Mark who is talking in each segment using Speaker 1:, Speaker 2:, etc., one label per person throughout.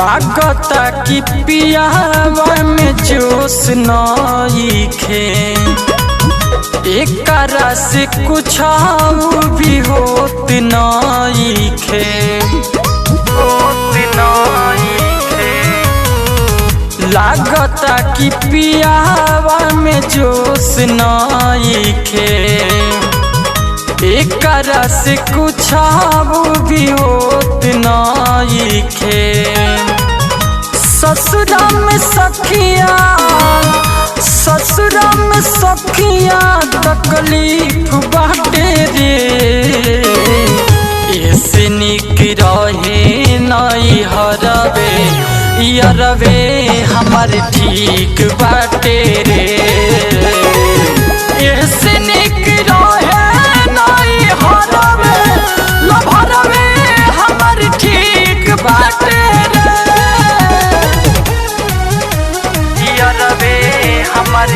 Speaker 1: लागता कि पियावा में जोश नइखे, एकरा से कुछ भी होत नइखे। लागता कि पियावा में जोश नइखे, एकरा से कुछ भी होत नइखे। ससुरा में सखिया तकलीफ बाटे रे, ऐसे निक रहे नई हरवे यरवे हमार ठीक बाटे रे। ऐसे निक रहे नई हरवे लभरवे हमार ठीक बाटे रे। यरवे हमार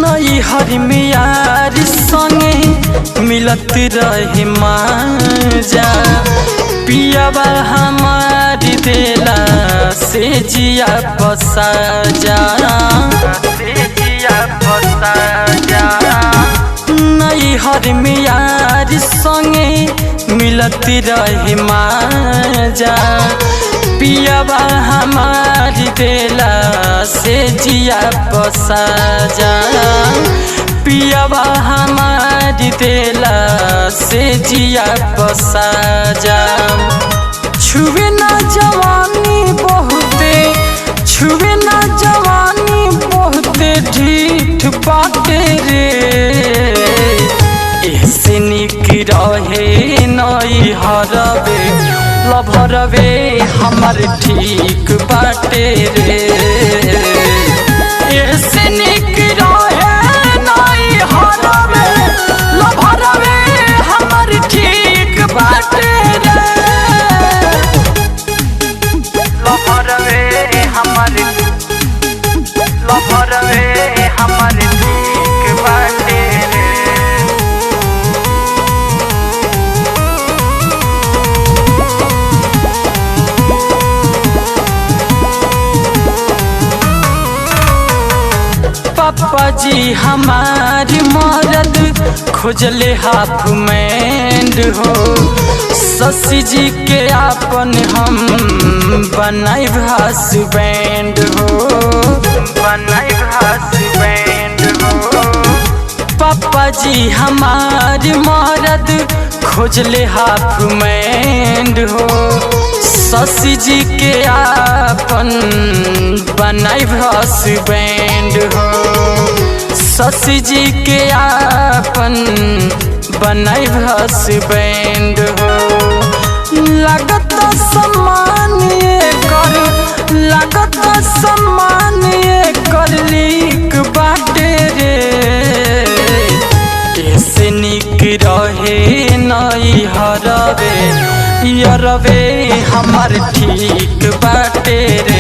Speaker 1: नई हर मियार संगे मिलत रहे माजा, पियावा हमार देला से जिया बसाजा। नई हर मियार संगे मिलत रहे माजा, पियावा हमार देला से जिया बसाजा। पियावा हमार देला से जिया बसाजा। छुए ना जवानी बहुते, छुए ना जवानी बहुते ढीठ बाटे रे, ऐसे निक रहे नई हरवे लभरवे हमार ठीक बाटे रे। ऐसे निक रहे नई हरवे लभरवे हमार ठीक बाटे रे। लभरवे हमार ठीक बाटे रे। पापा जी हमारी मरद खोजले हाफ मैंड हो, ससी जी के आपन हम बनाइब हसबैंड हो। पापा जी हमारी मरद खोजले हाफ मैंड हो, ससी जी के आपन बनाइब हसबैंड हो। ससी जी के आपन बनाइब हसबैंड हो। लागत सम्मान कर, लागत सम्मान कर लीक बाटे रे, ऐसे निक रहे नई हरवे यरवे हमार ठीक बाटे रे।